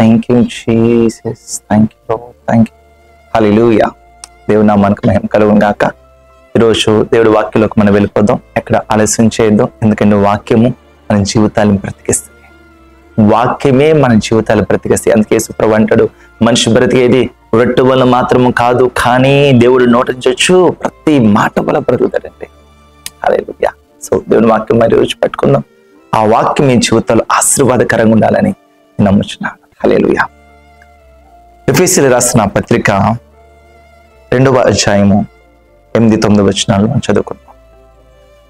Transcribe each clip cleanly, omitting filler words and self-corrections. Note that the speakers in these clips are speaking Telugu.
Thank you Jesus, thank you, thank you. Hallelujah. దేవుని నామానికి మహిమ కలుగును గాక. ఈరోజు దేవుడి వాక్యంలోకి మనం వెళ్ళిపోదాం. ఎక్కడ ఆలస్యం చేయొద్దాం, ఎందుకంటే వాక్యము మన జీవితాలను బ్రతికిస్తుంది. వాక్యమే మన జీవితాలు బ్రతికిస్తాయి. అందుకే యేసుప్రభువు అంటాడు, మనిషి బ్రతికేది రొట్టె వల్ల మాత్రము కాదు, కానీ దేవుడు నోట నుంచి వచ్చు ప్రతి మాట వల్ల బ్రతుకుతాడండి. హల్లెలూయా. సో దేవుని వాక్యం మరి రోజు పట్టుకుందాం. ఆ వాక్యం మీ జీవితంలో ఆశీర్వాదకరంగా ఉండాలని నమ్ముచున్నాను. హల్లెలూయా. ఎఫెసీయులకు రాసిన పత్రిక 2వ అధ్యాయము 8-9 వచనాలు చదువుకుందాం.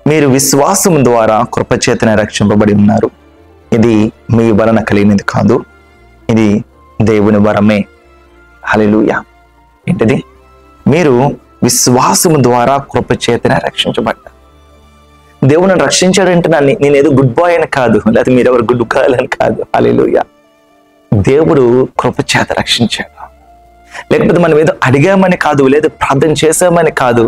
మీరు విశ్వాసం ద్వారా కృపచేతనే రక్షింపబడి ఉన్నారు. ఇది మీ వలన కలిగినది కాదు, ఇది దేవుని వరమే. హల్లెలూయా. ఏంటిది? మీరు విశ్వాసం ద్వారా కృపచేతనే రక్షించబడ్డారు. దేవుని రక్షించాడంటే నేను ఏదో గుడ్ బాయ్ అని కాదు, లేదా మీరెవరు గుడ్ గర్ల్ అని కాదు. హల్లెలూయా. దేవుడు కృపచేత రక్షించాడు. లేకపోతే మనం ఏదో అడిగామని కాదు, లేదా ప్రార్థన చేసామని కాదు.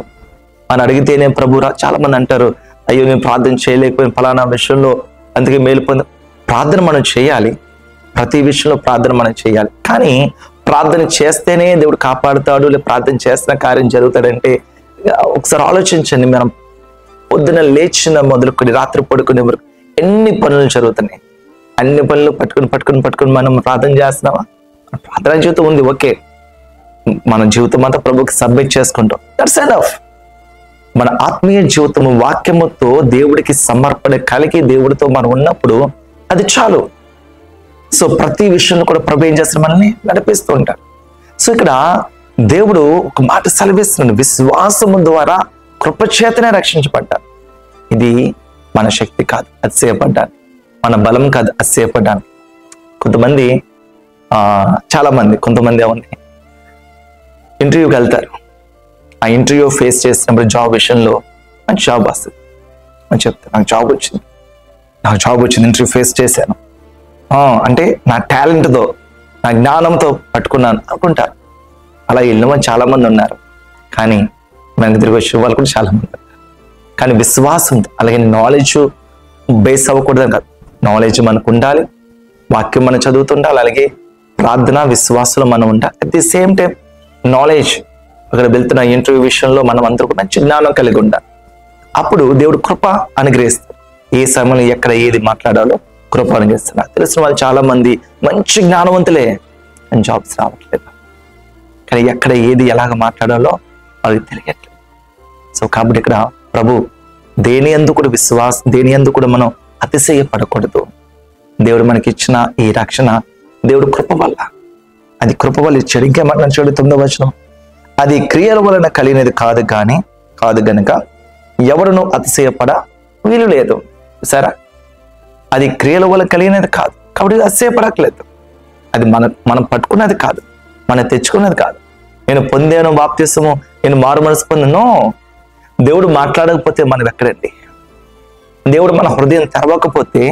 మనం అడిగితేనే ప్రభురా, చాలా మంది అంటారు, అయ్యో నేను ప్రార్థన చేయలేకపోయిన ఫలానా విషయంలో, అందుకే మేలు పొంద. ప్రార్థన మనం చేయాలి, ప్రతి విషయంలో ప్రార్థన మనం చేయాలి. కానీ ప్రార్థన చేస్తేనే దేవుడు కాపాడుతాడు, లేదా ప్రార్థన చేస్తున్న కార్యం జరుగుతాడంటే ఒకసారి ఆలోచించండి. మనం పొద్దున లేచిన మొదలుకొని రాత్రి పడుకునే వరకు ఎన్ని పనులు జరుగుతున్నాయి. అన్ని పనులు పట్టుకుని మనం ప్రార్థన చేస్తున్నామా? ప్రార్థన జీవితం ఉంది, ఓకే. మన జీవితం అంతా ప్రభుకి సబ్మిట్ చేసుకుంటాం, దట్స్ ఎనఫ్. మన ఆత్మీయ జీవితము వాక్యముతో దేవుడికి సమర్పణ కలిగి దేవుడితో మనం ఉన్నప్పుడు అది చాలు. సో ప్రతి విషయంలో కూడా ప్రభు ఏం చేస్తారు? మనల్ని నడిపిస్తూ ఉంటారు. సో ఇక్కడ దేవుడు ఒక మాట సెలవిస్తున్నాడు, విశ్వాసము ద్వారా కృపచేతనే రక్షించబడ్డారు. ఇది మన శక్తి కాదు, అతిశయపడ్డాను. మన బలం కాదు, అతిశయపడ్డాను. కొంతమంది ఏమన్నా ఇంటర్వ్యూకి వెళ్తారు. ఆ ఇంటర్వ్యూ ఫేస్ చేసినప్పుడు జాబ్ విషయంలో నాకు జాబ్ వస్తుంది అని చెప్తారు. నాకు జాబ్ వచ్చింది, ఇంటర్వ్యూ ఫేస్ చేశాను అంటే నా టాలెంట్తో, నా జ్ఞానంతో పట్టుకున్నాను అనుకుంటారు. అలా వెళ్ళిన చాలా మంది ఉన్నారు, కానీ మనకి తిరిగి వచ్చే వాళ్ళు కూడా చాలా మంది ఉన్నారు. కానీ విశ్వాసం, అలాగే నాలెడ్జ్ బేస్ అవ్వకూడదు కాదు. నాలెడ్జ్ మనకు ఉండాలి, వాక్యం మనం చదువుతుండాలి, అలాగే ప్రార్థన విశ్వాసంలో మనం ఉండాలి. At the same time knowledge, అక్కడ వెళ్తున్న ఇంటర్వ్యూ విషయంలో మనం అందరూ కూడా మంచి జ్ఞానం కలిగి ఉండాలి. అప్పుడు దేవుడు కృప అనుగ్రహిస్తారు. ఏ సమయంలో ఎక్కడ ఏది మాట్లాడాలో కృప అనుగ్రహిస్తున్నారు. తెలిసిన వాళ్ళు చాలా మంది మంచి జ్ఞానవంతులే, కానీ జాబ్స్ రావట్లేదు. కానీ ఎక్కడ ఏది ఎలాగ మాట్లాడాలో వాళ్ళకి తెలియట్లేదు. సో కాబట్టి ఇక్కడ ప్రభు దేని యందు కూడా మనం అతిశయపడకూడదు. దేవుడు మనకి ఇచ్చిన ఈ రక్షణ దేవుడు కృప వల్ల, అది కృప వల్ల ఇచ్చాడు. ఇంకేమన్నా చూడు 9వ వచనం, అది క్రియల వలన కలిగినది కాదు గనుక ఎవరును అతిశయపడ వీలు లేదు. సరే, అది క్రియల వల్ల కలిగినది కాదు కాబట్టి అతిశయపడట్లేదు. అది మనం పట్టుకున్నది కాదు, మనం తెచ్చుకున్నది కాదు. నేను పొందాను బాప్తిసము, నేను మారు మనసు పొందాను. దేవుడు మాట్లాడకపోతే మనం ఎక్కడండి? దేవుడు మన హృదయం తెరవకపోతే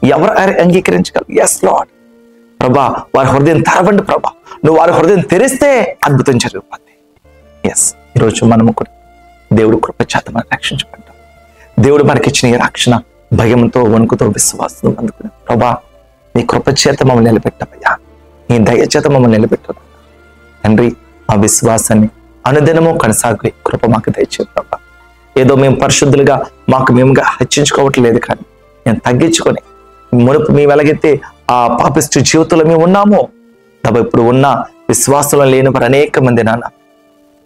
ఎవరు అంగీకరించగలరు? ఎస్ లార్డ్, ప్రభా వారి హృదయం తెరవండి ప్రభా, నువ్వు వారి హృదయం తెరిస్తే అద్భుతం జరిగిపోద్ది. ఎస్, ఈరోజు మనము కూడా దేవుడు కృపచేత మనం రక్షించబడ్డాం. దేవుడు మనకిచ్చిన ఈ రక్షణ భయంతో, వణుకుతో, విశ్వాసం అందుకుని, ప్రభా నీ కృపచేత మమ్మల్ని నిలబెట్టమయ్యా, నీ దయచేత మమ్మల్ని నిలబెట్టాలి తండ్రి. ఆ విశ్వాసాన్ని అనుదినము కొనసాగి కృప మాకు దయచే ప్రభా. ఏదో మేము పరిశుద్ధులుగా మాకు మేముగా హెచ్చించుకోవట్లేదు, కానీ నేను తగ్గించుకొని మునుపు మేము ఎలాగైతే ఆ పాపిష్టి జీవితంలో మేము ఉన్నామో, ఇప్పుడు ఉన్న విశ్వాసంలో లేని వారు అనేక మంది నాన్న,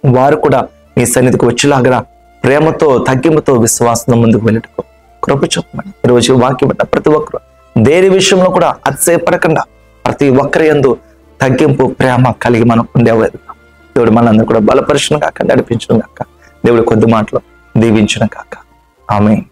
వారు కూడా మీ సన్నిధికి వచ్చేలాగా ప్రేమతో, తగ్గింపుతో, విశ్వాసంతో ముందుకు వెళ్ళటకు కృప చూపమని ఈరోజు వాక్యం ప్రతి ఒక్కరు దేని విషయంలో కూడా అతిశయపడకుండా ప్రతి ఒక్కరి యందు తగ్గింపు, ప్రేమ కలిగి మనం ఉండేవారు. దేవుడు మనందరూ కూడా బలపరచును కాక, నడిపించును కాక, దేవుడు కొద్ది మాటలు దీవించును కాక. ఆమేన్.